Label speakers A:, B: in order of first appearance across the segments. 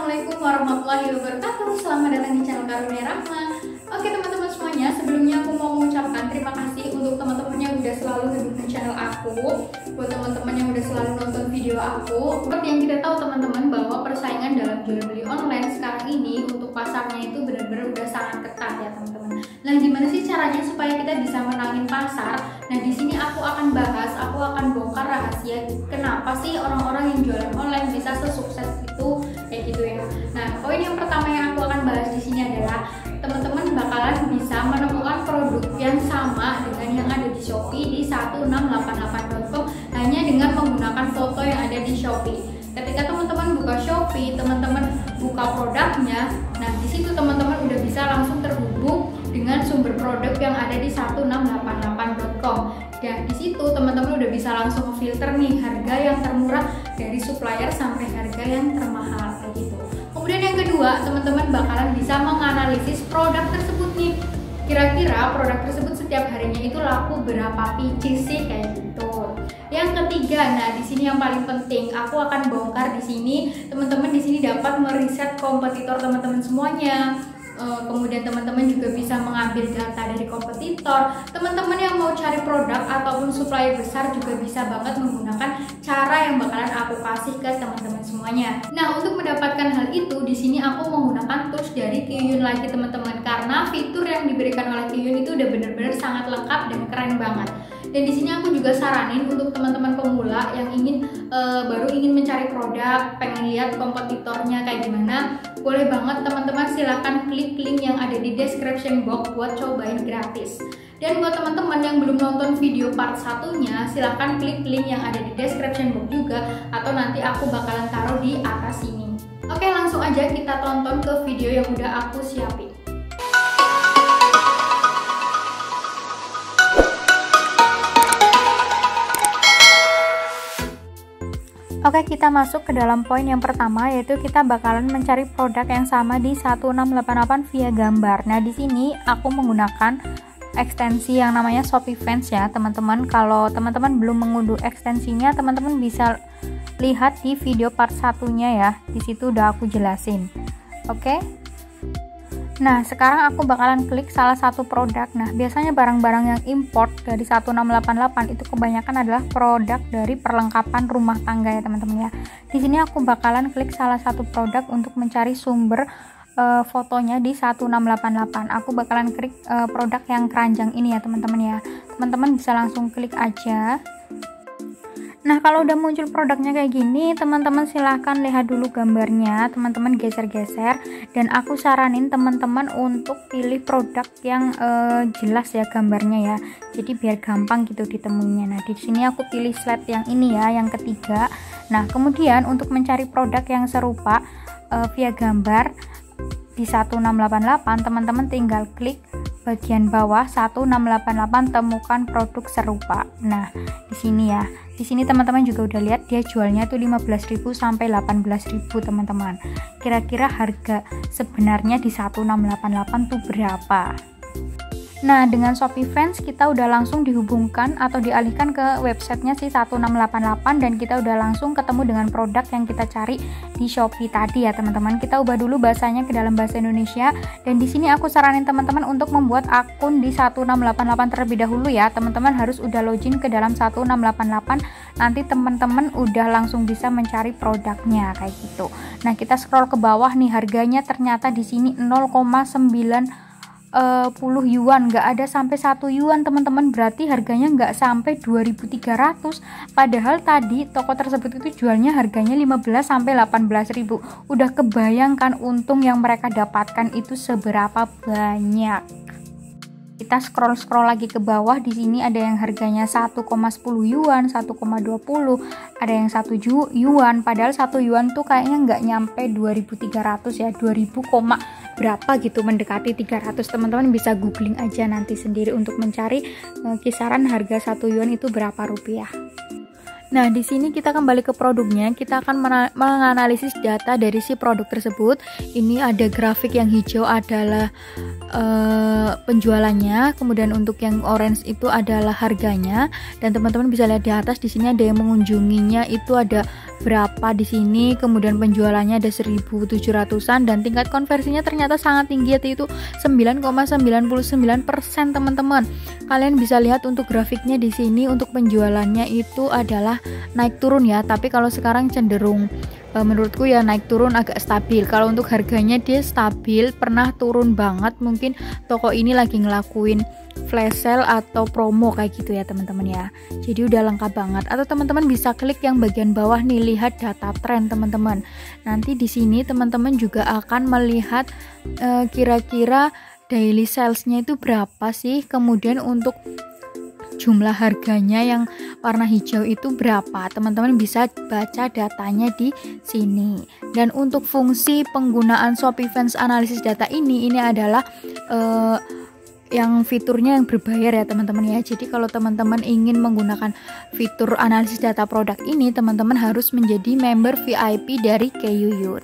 A: Assalamualaikum warahmatullahi wabarakatuh. Selamat datang di channel Karunia Rahma. Oke teman-teman semuanya, sebelumnya aku mau mengucapkan terima kasih untuk teman-teman yang udah selalu ngedukung channel aku, buat teman-teman yang udah selalu nonton video aku. Seperti yang kita tahu teman-teman, bahwa persaingan dalam jual beli online sekarang ini untuk pasarnya itu benar-benar udah sangat ketat ya teman-teman. Nah, gimana sih caranya supaya kita bisa menangin pasar? Nah, di sini aku akan bahas, aku akan bongkar rahasia kenapa sih orang-orang yang jualan online bisa sesukses itu kayak gitu ya. Nah, poin yang pertama yang aku akan bahas di sini adalah teman-teman bakalan bisa menemukan produk yang sama dengan yang ada di Shopee di 1688.com hanya dengan menggunakan foto yang ada di Shopee. Ketika teman-teman buka Shopee, teman-teman buka produknya, nah di situ teman-teman udah bisa langsung terhubung dengan sumber produk yang ada di 1688.com. Dan di situ teman-teman udah bisa langsung filter nih harga yang termurah dari supplier sampai harga yang termahal kayak gitu. Kemudian yang kedua, teman-teman bakalan bisa menganalisis produk tersebut nih. Kira-kira produk tersebut setiap harinya itu laku berapa pieces sih kayak gitu. Yang ketiga, nah di sini yang paling penting, aku akan bongkar di sini. Teman-teman di sini dapat meriset kompetitor teman-teman semuanya. Kemudian teman-teman juga bisa mengambil data dari kompetitor. Teman-teman yang mau cari produk ataupun supplier besar juga bisa banget menggunakan cara yang bakalan aku kasih ke teman-teman semuanya. Nah, untuk mendapatkan hal itu, di sini aku menggunakan tools dari Qiyun lagi teman-teman, karena fitur yang diberikan oleh Qiyun itu udah bener-bener sangat lengkap dan keren banget. Dan di sini aku juga saranin untuk teman-teman pemula yang baru ingin mencari produk, pengen lihat kompetitornya kayak gimana, boleh banget teman-teman silahkan klik link yang ada di description box buat cobain gratis. Dan buat teman-teman yang belum nonton video part satunya, silahkan klik link yang ada di description box juga, atau nanti aku bakalan taruh di atas sini. Oke, langsung aja kita tonton ke video yang udah aku siapin.
B: Oke, kita masuk ke dalam poin yang pertama, yaitu kita bakalan mencari produk yang sama di 1688 via gambar. Nah, di sini aku menggunakan ekstensi yang namanya Shopee Fans ya, teman-teman. Kalau teman-teman belum mengunduh ekstensinya, teman-teman bisa lihat di video part satunya ya. Di situ udah aku jelasin. Oke. Nah, sekarang aku bakalan klik salah satu produk. Nah, biasanya barang-barang yang import dari 1688 itu kebanyakan adalah produk dari perlengkapan rumah tangga ya, teman-teman ya. Di sini aku bakalan klik salah satu produk untuk mencari sumber fotonya di 1688. Aku bakalan klik produk yang keranjang ini ya, teman-teman ya. Teman-teman bisa langsung klik aja. Nah, kalau udah muncul produknya kayak gini, teman-teman silahkan lihat dulu gambarnya, teman-teman geser-geser, dan aku saranin teman-teman untuk pilih produk yang jelas ya gambarnya ya, jadi biar gampang gitu ditemuinya. Nah, di sini aku pilih slide yang ini ya, yang ketiga. Nah, kemudian untuk mencari produk yang serupa via gambar di 1688, teman-teman tinggal klik bagian bawah 1688 temukan produk serupa. Nah, di sini ya. Di sini teman-teman juga udah lihat dia jualnya tuh 15.000 sampai 18.000, teman-teman. Kira-kira harga sebenarnya di 1688 tuh berapa? Nah, dengan Shopee Friends kita udah langsung dihubungkan atau dialihkan ke websitenya si 1688, dan kita udah langsung ketemu dengan produk yang kita cari di Shopee tadi ya, teman-teman. Kita ubah dulu bahasanya ke dalam bahasa Indonesia, dan di sini aku saranin teman-teman untuk membuat akun di 1688 terlebih dahulu ya. Teman-teman harus udah login ke dalam 1688, nanti teman-teman udah langsung bisa mencari produknya kayak gitu. Nah, kita scroll ke bawah nih, harganya ternyata di sini 0,9 10 yuan, nggak ada sampai 1 yuan, teman-teman. Berarti harganya nggak sampai 2.300, padahal tadi toko tersebut itu jualnya harganya 15 sampai 18.000. Udah kebayangkan untung yang mereka dapatkan itu seberapa banyak. Kita scroll lagi ke bawah, di sini ada yang harganya 1,10 yuan, 1,20, ada yang 1 yuan, padahal 1 yuan tuh kayaknya nggak nyampe 2.300 ya, 2000, berapa gitu, mendekati 300. Teman-teman bisa googling aja nanti sendiri untuk mencari kisaran harga 1 yuan itu berapa rupiah. Nah, di sini kita kembali ke produknya, kita akan menganalisis data dari si produk tersebut. Ini ada grafik yang hijau adalah penjualannya, kemudian untuk yang orange itu adalah harganya, dan teman-teman bisa lihat di atas di sini ada yang mengunjunginya itu ada berapa di sini, kemudian penjualannya ada 1.700-an dan tingkat konversinya ternyata sangat tinggi, yaitu 9,99% teman-teman. Kalian bisa lihat untuk grafiknya di sini, untuk penjualannya itu adalah naik turun ya, tapi kalau sekarang cenderung menurutku ya naik turun agak stabil. Kalau untuk harganya dia stabil, pernah turun banget, mungkin toko ini lagi ngelakuin flash sale atau promo kayak gitu ya teman-teman ya. Jadi udah lengkap banget. Atau teman-teman bisa klik yang bagian bawah nih, lihat data tren teman-teman. Nanti di sini teman-teman juga akan melihat kira-kira daily salesnya itu berapa sih, kemudian untuk jumlah harganya yang warna hijau itu berapa. Teman-teman bisa baca datanya di sini. Dan untuk fungsi penggunaan Shopee Fans Analysis Data ini adalah yang fiturnya yang berbayar ya teman-teman ya. Jadi kalau teman-teman ingin menggunakan fitur analisis data produk ini, teman-teman harus menjadi member VIP dari Qyun.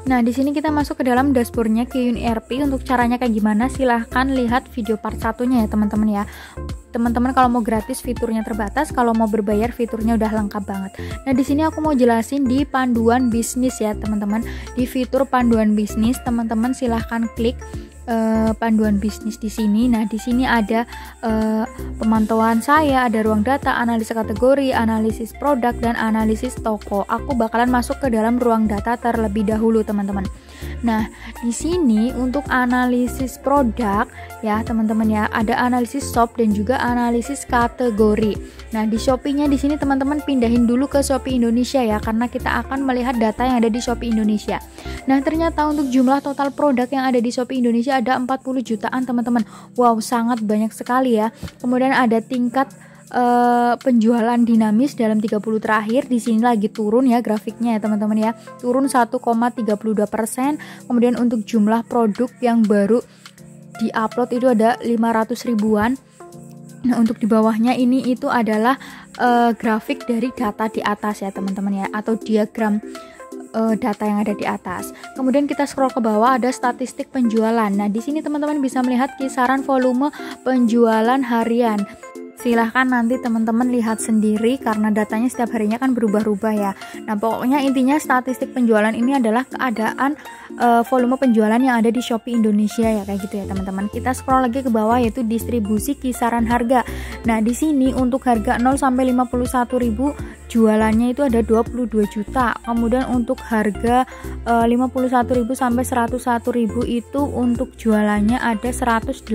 B: Nah, di sini kita masuk ke dalam dashboardnya Qyun ERP. Untuk caranya kayak gimana, silahkan lihat video part 1-nya ya teman-teman ya. Teman-teman kalau mau gratis fiturnya terbatas, kalau mau berbayar fiturnya udah lengkap banget. Nah, di sini aku mau jelasin di panduan bisnis ya teman-teman. Di fitur panduan bisnis, teman-teman silahkan klik panduan bisnis di sini. Nah, di sini ada pemantauan saya, ada ruang data, analisis kategori, analisis produk, dan analisis toko. Aku bakalan masuk ke dalam ruang data terlebih dahulu, teman-teman. Nah, di sini untuk analisis produk ya, teman-teman ya, ada analisis shop dan juga analisis kategori. Nah, di Shopee-nya di sini teman-teman pindahin dulu ke Shopee Indonesia ya, karena kita akan melihat data yang ada di Shopee Indonesia. Nah, ternyata untuk jumlah total produk yang ada di Shopee Indonesia ada 40 jutaan, teman-teman. Wow, sangat banyak sekali ya. Kemudian ada tingkat penjualan dinamis dalam 30 terakhir. Di sini lagi turun ya grafiknya ya teman-teman ya. Turun 1,32%. Kemudian untuk jumlah produk yang baru diupload itu ada 500 ribuan. Nah, untuk di bawahnya ini itu adalah grafik dari data di atas ya teman-teman ya, atau diagram data yang ada di atas. Kemudian kita scroll ke bawah, ada statistik penjualan. Nah, di sini teman-teman bisa melihat kisaran volume penjualan harian. Silahkan nanti teman-teman lihat sendiri karena datanya setiap harinya kan berubah-ubah ya. Nah, pokoknya intinya statistik penjualan ini adalah keadaan volume penjualan yang ada di Shopee Indonesia ya, kayak gitu ya teman-teman. Kita scroll lagi ke bawah, yaitu distribusi kisaran harga. Nah, di sini untuk harga 0 sampai 51 ribu jualannya itu ada 22 juta. Kemudian untuk harga 51.000 sampai 101.000 itu untuk jualannya ada 186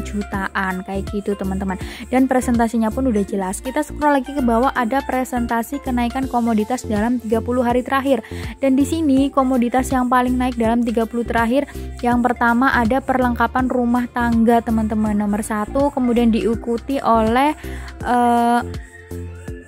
B: jutaan kayak gitu teman-teman. Dan presentasinya pun udah jelas. Kita scroll lagi ke bawah, ada presentasi kenaikan komoditas dalam 30 hari terakhir. Dan di sini komoditas yang paling naik dalam 30 terakhir, yang pertama ada perlengkapan rumah tangga teman-teman, nomor 1, kemudian diikuti oleh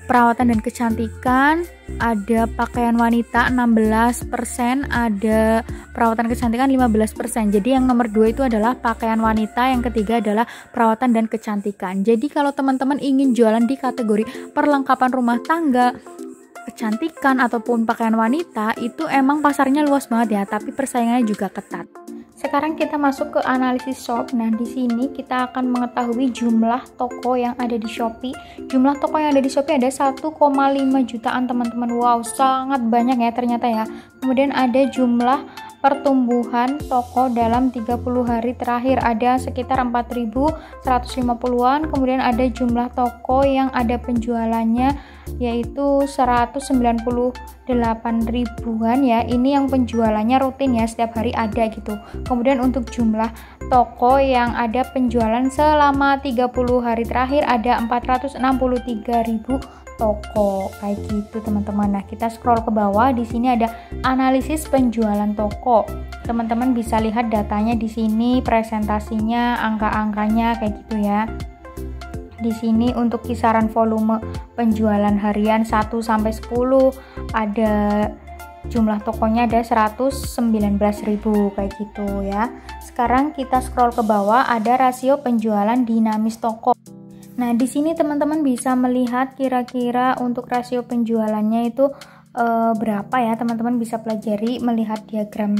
B: perawatan dan kecantikan, ada pakaian wanita 16%, ada perawatan kecantikan 15%. Jadi yang nomor 2 itu adalah pakaian wanita, yang ketiga adalah perawatan dan kecantikan. Jadi kalau teman-teman ingin jualan di kategori perlengkapan rumah tangga, kecantikan ataupun pakaian wanita, itu emang pasarnya luas banget ya, tapi persaingannya juga ketat. Sekarang kita masuk ke analisis shop. Nah, di sini kita akan mengetahui jumlah toko yang ada di Shopee. Jumlah toko yang ada di Shopee ada 1,5 jutaan teman-teman. Wow, sangat banyak ya ternyata ya. Kemudian ada jumlah pertumbuhan toko dalam 30 hari terakhir, ada sekitar 4.150-an. Kemudian ada jumlah toko yang ada penjualannya yaitu 198 ribuan ya. Ini yang penjualannya rutin ya, setiap hari ada gitu. Kemudian untuk jumlah toko yang ada penjualan selama 30 hari terakhir ada 463.000 toko kayak gitu teman-teman. Nah, kita scroll ke bawah, di sini ada analisis penjualan toko. Teman-teman bisa lihat datanya di sini, presentasinya, angka-angkanya kayak gitu ya. Di sini untuk kisaran volume penjualan harian 1 sampai 10, ada jumlah tokonya ada 119.000 kayak gitu ya. Sekarang kita scroll ke bawah, ada rasio penjualan dinamis toko. Nah, di sini teman-teman bisa melihat kira-kira untuk rasio penjualannya itu berapa ya. Teman-teman bisa pelajari melihat diagram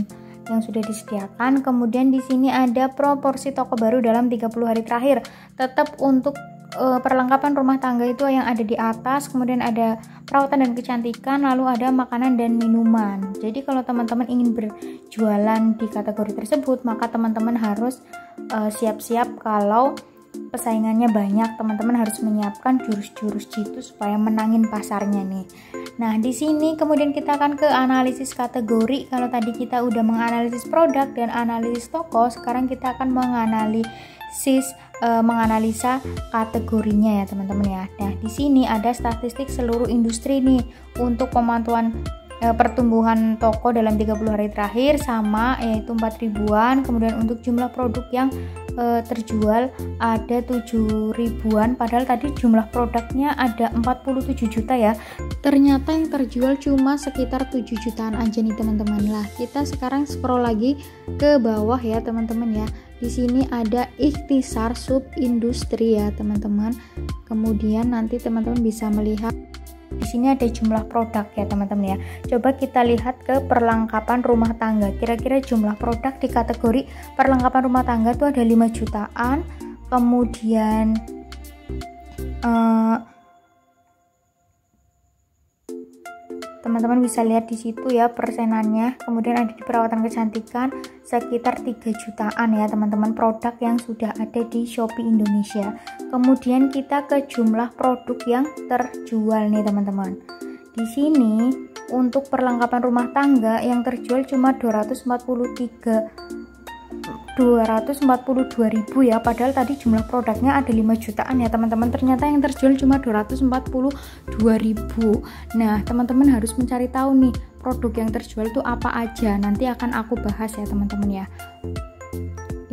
B: yang sudah disediakan. Kemudian di sini ada proporsi toko baru dalam 30 hari terakhir. Tetap untuk perlengkapan rumah tangga itu yang ada di atas, kemudian ada perawatan dan kecantikan, lalu ada makanan dan minuman. Jadi kalau teman-teman ingin berjualan di kategori tersebut, maka teman-teman harus siap-siap kalau pesaingannya banyak. Teman-teman harus menyiapkan jurus-jurus jitu supaya menangin pasarnya nih. Nah, di sini kemudian kita akan ke analisis kategori. Kalau tadi kita udah menganalisis produk dan analisis toko, sekarang kita akan menganalisa kategorinya ya teman-teman ya. Nah, di sini ada statistik seluruh industri nih untuk pemantauan pertumbuhan toko dalam 30 hari terakhir sama, yaitu 4.000-an. Kemudian untuk jumlah produk yang terjual ada 7.000-an, padahal tadi jumlah produknya ada 47 juta ya. Ternyata yang terjual cuma sekitar 7 jutaan aja nih teman-teman. Lah, kita sekarang scroll lagi ke bawah ya teman-teman ya. Di sini ada ikhtisar sub industri ya teman-teman. Kemudian nanti teman-teman bisa melihat di sini ada jumlah produk ya teman-teman ya. Coba kita lihat ke perlengkapan rumah tangga. Kira-kira jumlah produk di kategori perlengkapan rumah tangga itu ada 5 jutaan. Kemudian teman-teman bisa lihat di situ ya persenannya. Kemudian ada di perawatan kecantikan sekitar 3 jutaan ya teman-teman produk yang sudah ada di Shopee Indonesia. Kemudian kita ke jumlah produk yang terjual nih teman-teman. Di sini untuk perlengkapan rumah tangga yang terjual cuma 242.000 ya, padahal tadi jumlah produknya ada 5 jutaan ya teman-teman. Ternyata yang terjual cuma 242.000. Nah, teman-teman harus mencari tahu nih produk yang terjual itu apa aja. Nanti akan aku bahas ya teman-teman ya,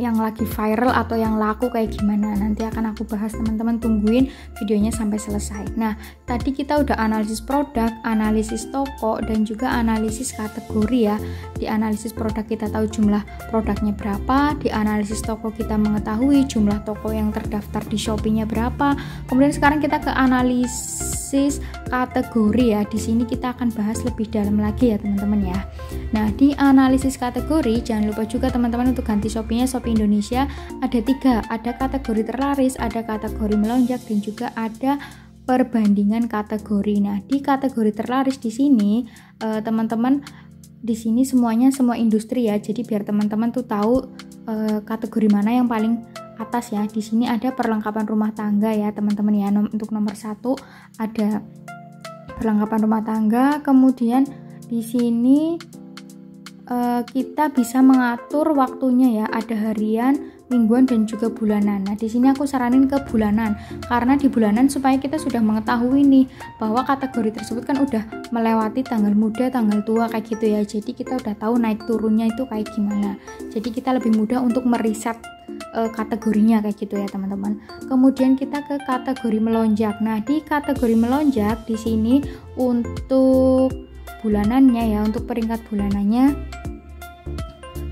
B: yang lagi viral atau yang laku kayak gimana, nanti akan aku bahas. Teman-teman tungguin videonya sampai selesai. Nah, tadi kita udah analisis produk, analisis toko, dan juga analisis kategori ya. Di analisis produk kita tahu jumlah produknya berapa, di analisis toko kita mengetahui jumlah toko yang terdaftar di Shopee-nya berapa. Kemudian sekarang kita ke analisis kategori ya. Di sini kita akan bahas lebih dalam lagi ya teman-teman ya. Nah, di analisis kategori jangan lupa juga teman-teman untuk ganti Shopee-nya Shopee Indonesia ada 3, ada kategori terlaris, ada kategori melonjak, dan juga ada perbandingan kategori. Nah, di kategori terlaris di sini teman-teman di sini semua industri ya. Jadi biar teman-teman tuh tahu kategori mana yang paling atas ya. Di sini ada perlengkapan rumah tangga ya teman-teman ya. Untuk nomor 1 ada perlengkapan rumah tangga. Kemudian di sini kita bisa mengatur waktunya ya, ada harian, mingguan, dan juga bulanan. Nah, di sini aku saranin ke bulanan, karena di bulanan supaya kita sudah mengetahui nih bahwa kategori tersebut kan udah melewati tanggal muda, tanggal tua kayak gitu ya. Jadi kita udah tahu naik turunnya itu kayak gimana. Jadi kita lebih mudah untuk meriset kategorinya kayak gitu ya teman-teman. Kemudian kita ke kategori melonjak. Nah, di kategori melonjak di sini untuk bulanannya ya, untuk peringkat bulanannya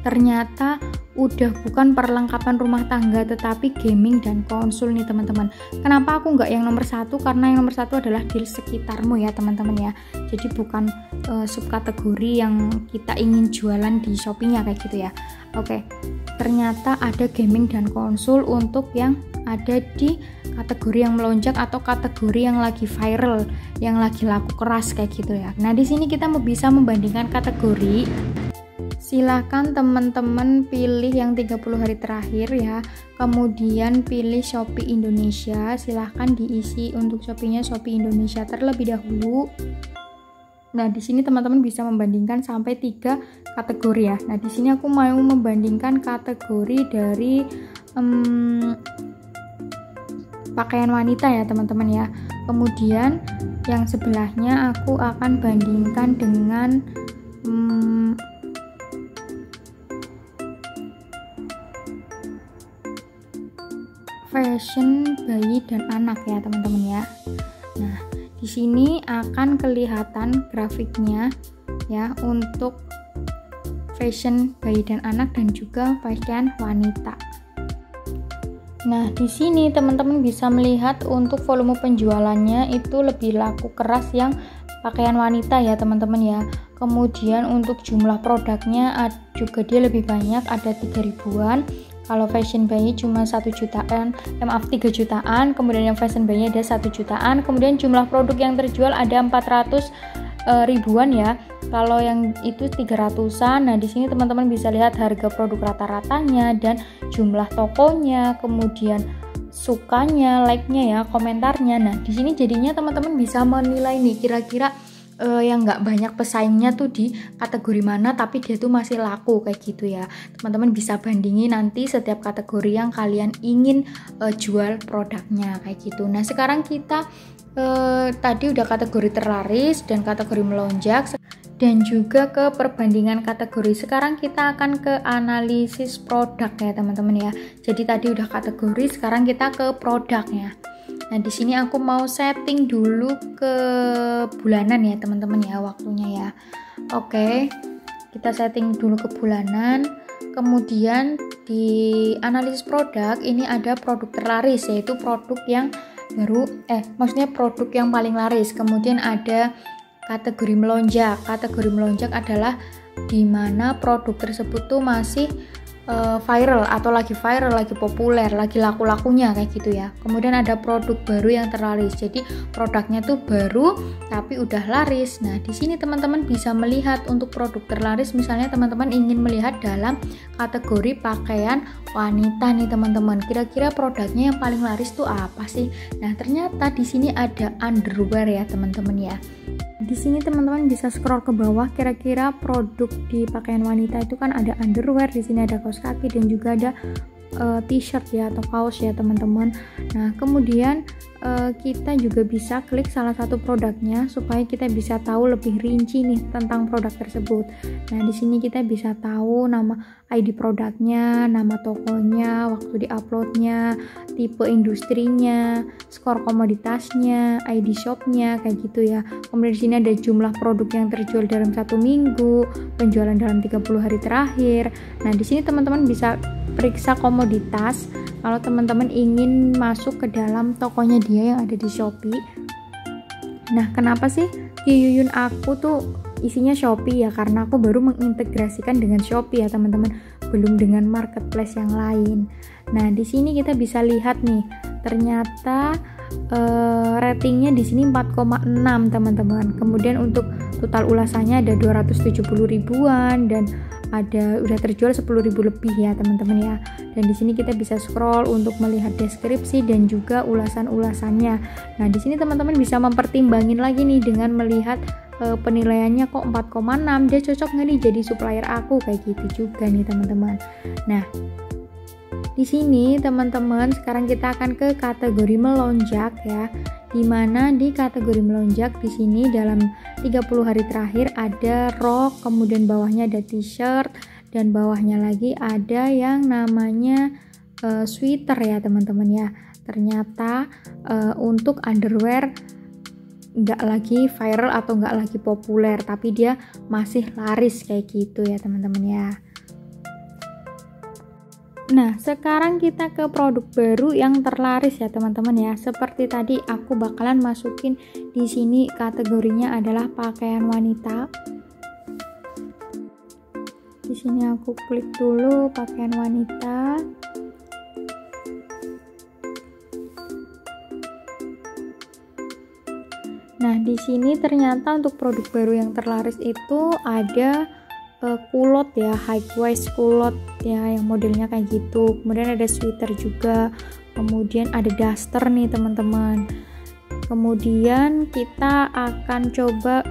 B: ternyata udah bukan perlengkapan rumah tangga tetapi gaming dan konsul nih teman-teman. Kenapa aku nggak yang nomor 1? Karena yang nomor 1 adalah di sekitarmu ya teman-teman ya. Jadi bukan subkategori yang kita ingin jualan di Shopee-nya kayak gitu ya. Oke, ternyata ada gaming dan konsul untuk yang ada di kategori yang melonjak atau kategori yang lagi viral, yang lagi laku keras kayak gitu ya. Nah, di sini kita bisa membandingkan kategori. Silahkan teman-teman pilih yang 30 hari terakhir ya. Kemudian pilih Shopee Indonesia. Silahkan diisi untuk Shopee-nya Shopee Indonesia terlebih dahulu. Nah, di sini teman-teman bisa membandingkan sampai 3 kategori ya. Nah, di sini aku mau membandingkan kategori dari pakaian wanita ya teman-teman ya. Kemudian yang sebelahnya aku akan bandingkan dengan fashion bayi dan anak ya teman-teman ya. Nah, di sini akan kelihatan grafiknya ya untuk fashion bayi dan anak dan juga pakaian wanita. Nah, di sini teman-teman bisa melihat untuk volume penjualannya itu lebih laku keras yang pakaian wanita ya teman-teman ya. Kemudian untuk jumlah produknya juga dia lebih banyak, ada 3.000-an. Kalau fashion buy-nya cuma 1 jutaan, maaf 3 jutaan, kemudian yang fashion buy-nya ada 1 jutaan, kemudian jumlah produk yang terjual ada 400 ribuan ya. Kalau yang itu 300-an. Nah, di sini teman-teman bisa lihat harga produk rata-ratanya dan jumlah tokonya, kemudian sukanya, like-nya ya, komentarnya. Nah, di sini jadinya teman-teman bisa menilai nih kira-kira yang nggak banyak pesaingnya tuh di kategori mana tapi dia tuh masih laku kayak gitu ya. Teman-teman bisa bandingi nanti setiap kategori yang kalian ingin jual produknya kayak gitu. Nah, sekarang kita tadi udah kategori terlaris dan kategori melonjak dan juga ke perbandingan kategori. Sekarang kita akan ke analisis produk ya teman-teman ya. Jadi tadi udah kategori, sekarang kita ke produknya. Nah, di sini aku mau setting dulu ke bulanan ya teman-teman ya, waktunya ya. Oke, kita setting dulu ke bulanan. Kemudian di analisis produk ini ada produk terlaris, yaitu produk yang baru, maksudnya produk yang paling laris. Kemudian ada kategori melonjak. Kategori melonjak adalah di mana produk tersebut tuh masih viral atau lagi viral, lagi populer, lagi laku-lakunya kayak gitu ya. Kemudian ada produk baru yang terlaris. Jadi produknya tuh baru tapi udah laris. Nah, di sini teman-teman bisa melihat untuk produk terlaris, misalnya teman-teman ingin melihat dalam kategori pakaian wanita nih teman-teman. Kira-kira produknya yang paling laris tuh apa sih? Nah, ternyata di sini ada underwear ya teman-teman ya. Di sini teman-teman bisa scroll ke bawah, kira-kira produk di pakaian wanita itu kan ada underwear, di sini ada kaos kaki dan juga ada t-shirt ya atau kaos ya teman-teman. Nah, kemudian kita juga bisa klik salah satu produknya supaya kita bisa tahu lebih rinci nih tentang produk tersebut. Nah, di sini kita bisa tahu nama ID produknya, nama tokonya, waktu diuploadnya, tipe industrinya, skor komoditasnya, ID shopnya kayak gitu ya. Kemudian di sini ada jumlah produk yang terjual dalam 1 minggu, penjualan dalam 30 hari terakhir. Nah, di sini teman-teman bisa periksa komoditas kalau teman-teman ingin masuk ke dalam tokonya dia yang ada di Shopee. Nah, kenapa sih Qiyuyun aku tuh isinya Shopee ya? Karena aku baru mengintegrasikan dengan Shopee ya teman-teman, belum dengan marketplace yang lain. Nah, di sini kita bisa lihat nih, ternyata ratingnya di sini 4,6 teman-teman. Kemudian untuk total ulasannya ada 270 ribuan dan udah terjual 10.000 lebih ya teman-teman ya. Dan di sini kita bisa scroll untuk melihat deskripsi dan juga ulasan-ulasannya. Nah, di sini teman-teman bisa mempertimbangin lagi nih dengan melihat penilaiannya kok 4,6, dia cocok nggak nih jadi supplier aku, kayak gitu juga nih teman-teman. Nah, di sini teman-teman sekarang kita akan ke kategori melonjak ya. Dimana di kategori melonjak di sini dalam 30 hari terakhir ada rok, kemudian bawahnya ada t-shirt dan bawahnya lagi ada yang namanya sweater ya teman-teman ya. Ternyata untuk underwear nggak lagi viral atau nggak lagi populer, tapi dia masih laris kayak gitu ya teman-teman ya. Nah, sekarang kita ke produk baru yang terlaris ya teman-teman ya. Seperti tadi aku bakalan masukin di sini kategorinya adalah pakaian wanita. Di sini aku klik dulu pakaian wanita. Nah, di sini ternyata untuk produk baru yang terlaris itu ada kulot ya, high waist kulot ya yang modelnya kayak gitu. Kemudian ada sweater juga, kemudian ada daster nih teman-teman. Kemudian kita akan coba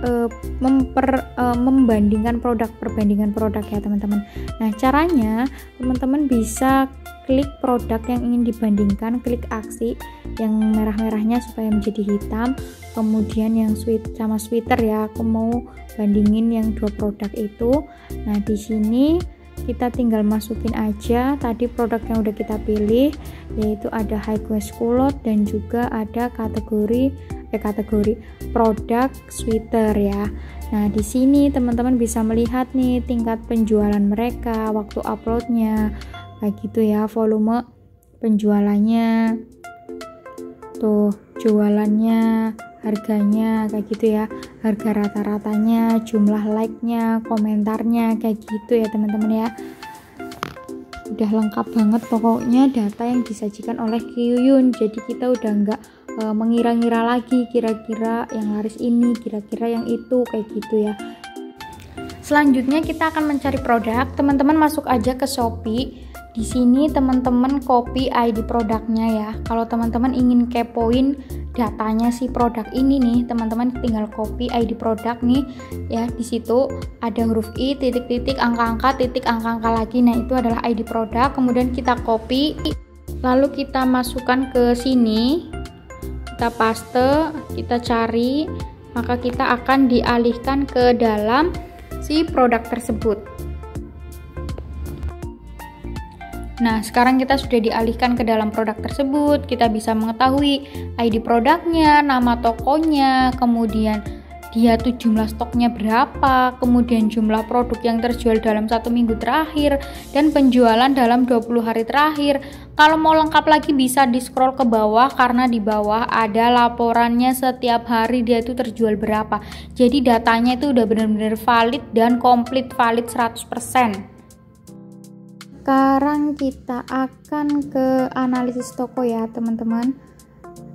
B: membandingkan perbandingan produk ya teman-teman. Nah, caranya teman-teman bisa klik produk yang ingin dibandingkan, klik aksi yang merah-merahnya supaya menjadi hitam. Kemudian yang sama sweater ya, aku mau bandingin yang dua produk itu. Nah, di sini kita tinggal masukin aja tadi produk yang udah kita pilih, yaitu ada high waist kulot dan juga ada kategori produk sweater ya. Nah, di sini teman-teman bisa melihat nih tingkat penjualan mereka, waktu uploadnya kayak gitu ya, volume penjualannya, tuh jualannya, harganya kayak gitu ya, harga rata-ratanya, jumlah like-nya, komentarnya kayak gitu ya teman-teman ya. udah lengkap banget pokoknya data yang disajikan oleh Qiyun. Jadi kita udah nggak mengira-ngira lagi kira-kira yang laris ini, kira-kira yang itu, kayak gitu ya. Selanjutnya kita akan mencari produk. Teman-teman masuk aja ke Shopee. Di sini teman-teman copy ID produknya ya. Kalau teman-teman ingin kepoin datanya si produk ini nih, teman-teman tinggal copy ID produk nih ya. Di situ ada huruf I, titik-titik, angka-angka, titik, angka-angka lagi. Nah, itu adalah ID produk. Kemudian kita copy, lalu kita masukkan ke sini. Kita paste, kita cari, maka kita akan dialihkan ke dalam si produk tersebut. Nah, sekarang kita sudah dialihkan ke dalam produk tersebut. Kita bisa mengetahui ID produknya, nama tokonya, kemudian dia tuh jumlah stoknya berapa, kemudian jumlah produk yang terjual dalam 1 minggu terakhir, dan penjualan dalam 20 hari terakhir. Kalau mau lengkap lagi bisa di scroll ke bawah, karena di bawah ada laporannya setiap hari dia itu terjual berapa. Jadi datanya itu udah benar-benar valid dan komplit, valid 100%. Sekarang kita akan ke analisis toko ya, teman-teman.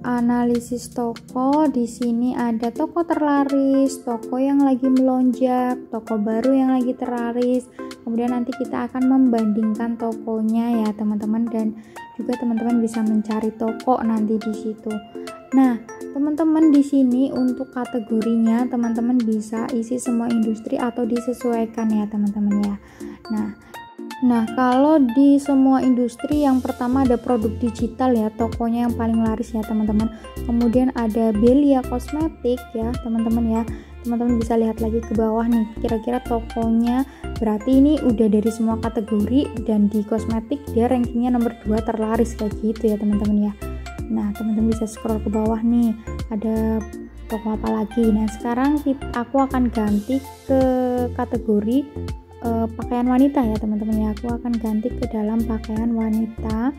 B: Analisis toko, di sini ada toko terlaris, toko yang lagi melonjak, toko baru yang lagi terlaris. Kemudian nanti kita akan membandingkan tokonya ya, teman-teman, dan juga teman-teman bisa mencari toko nanti di situ. Nah, teman-teman di sini untuk kategorinya teman-teman bisa isi semua industri atau disesuaikan ya, teman-teman ya. Nah, kalau di semua industri yang pertama ada produk digital ya, tokonya yang paling laris ya, teman-teman. Kemudian ada Belia kosmetik ya, teman-teman ya. Teman-teman bisa lihat lagi ke bawah nih, kira-kira tokonya berarti ini udah dari semua kategori, dan di kosmetik dia rankingnya nomor 2 terlaris kayak gitu ya, teman-teman ya. Nah, teman-teman bisa scroll ke bawah nih, ada toko apa lagi. Nah, sekarang aku akan ganti ke kategori pakaian wanita ya, teman-teman ya. Aku akan ganti ke dalam pakaian wanita.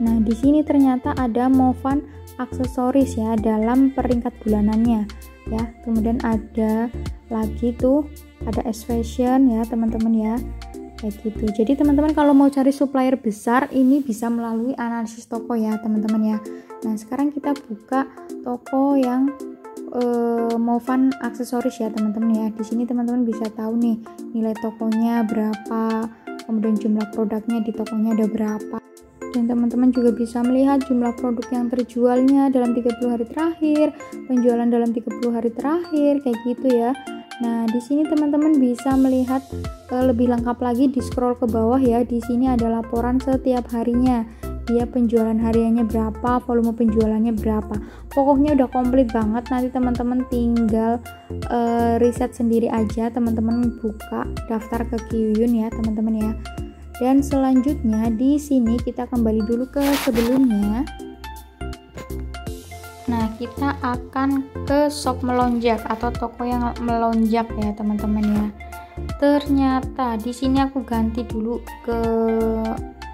B: Nah, di sini ternyata ada Movan aksesoris ya dalam peringkat bulanannya ya. Kemudian ada lagi tuh ada S Fashion ya, teman-teman ya. Kayak gitu. Jadi teman-teman kalau mau cari supplier besar ini bisa melalui analisis toko ya, teman-teman ya. Nah, sekarang kita buka toko yang Movan aksesoris ya, teman-teman ya. Di sini teman-teman bisa tahu nih nilai tokonya berapa, kemudian jumlah produknya di tokonya ada berapa, dan teman-teman juga bisa melihat jumlah produk yang terjualnya dalam 30 hari terakhir, penjualan dalam 30 hari terakhir kayak gitu ya. Nah, di sini teman-teman bisa melihat lebih lengkap lagi di scroll ke bawah ya. Di sini ada laporan setiap harinya. Dia penjualan hariannya berapa, volume penjualannya berapa. Pokoknya udah komplit banget. Nanti teman-teman tinggal riset sendiri aja. Teman-teman buka daftar ke Qiyun ya, teman-teman ya. Dan selanjutnya di sini kita kembali dulu ke sebelumnya. Nah, kita akan ke shop melonjak atau toko yang melonjak ya, teman-teman ya. Ternyata di sini aku ganti dulu ke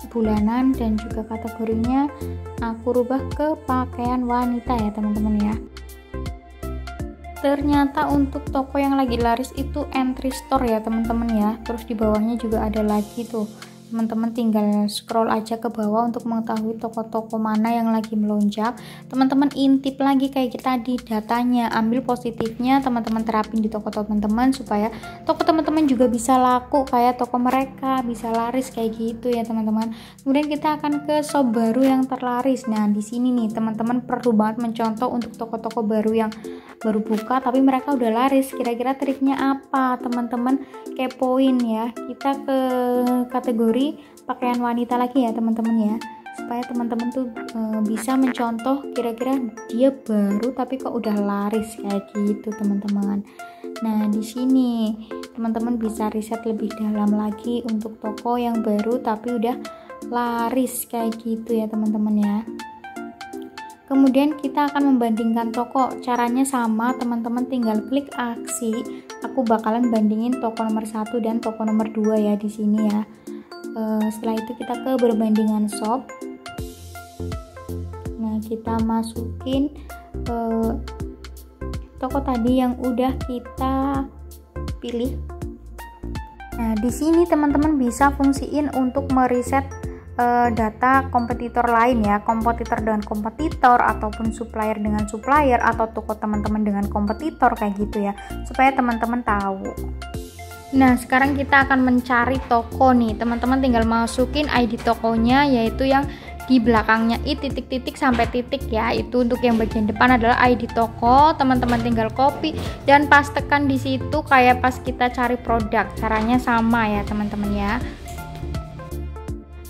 B: bulanan dan juga kategorinya aku rubah ke pakaian wanita ya, teman-teman ya. Ternyata untuk toko yang lagi laris itu entry store ya, teman-teman ya. Terus di bawahnya juga ada lagi tuh. Teman-teman tinggal scroll aja ke bawah untuk mengetahui toko-toko mana yang lagi melonjak. Teman-teman intip lagi kayak tadi datanya, ambil positifnya, teman-teman terapin di toko teman-teman supaya toko teman-teman juga bisa laku kayak toko mereka, bisa laris kayak gitu ya, teman-teman. Kemudian kita akan ke shop baru yang terlaris. Nah, di sini nih teman-teman perlu banget mencontoh untuk toko-toko baru yang baru buka tapi mereka udah laris. Kira-kira triknya apa? Teman-teman kepoin ya. Kita ke kategori pakaian wanita lagi ya, teman-teman ya, supaya teman-teman tuh bisa mencontoh kira-kira dia baru tapi kok udah laris kayak gitu, teman-teman. Nah, di sini teman-teman bisa riset lebih dalam lagi untuk toko yang baru tapi udah laris kayak gitu ya, teman-teman ya. Kemudian kita akan membandingkan toko. Caranya sama, teman-teman tinggal klik aksi. Aku bakalan bandingin toko nomor 1 dan toko nomor 2 ya di sini ya. Setelah itu kita ke perbandingan shop. Nah, kita masukin toko tadi yang udah kita pilih. Nah, di sini teman-teman bisa fungsiin untuk meriset data kompetitor lain ya, kompetitor dengan kompetitor ataupun supplier dengan supplier atau toko teman-teman dengan kompetitor kayak gitu ya, supaya teman-teman tahu. Nah, sekarang kita akan mencari toko nih. Teman-teman tinggal masukin ID tokonya, yaitu yang di belakangnya i titik-titik sampai titik ya. Itu untuk yang bagian depan adalah ID toko. Teman-teman tinggal copy dan pastekan di situ kayak pas kita cari produk. Caranya sama ya, teman-teman ya.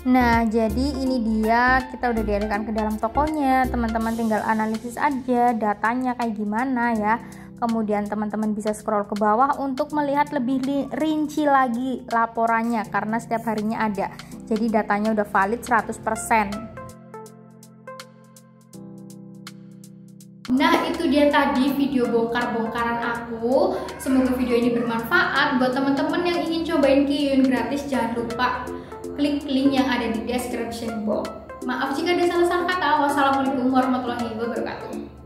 B: Nah, jadi ini dia, kita udah dialihkan ke dalam tokonya. Teman-teman tinggal analisis aja datanya kayak gimana ya. Kemudian teman-teman bisa scroll ke bawah untuk melihat lebih rinci lagi laporannya, karena setiap harinya ada. Jadi datanya udah valid 100%.
A: Nah, itu dia tadi video bongkar-bongkaran aku. Semoga video ini bermanfaat buat teman-teman yang ingin cobain Qiyun gratis. Jangan lupa klik link yang ada di description box. Maaf jika ada salah-salah kata. Wassalamualaikum warahmatullahi wabarakatuh.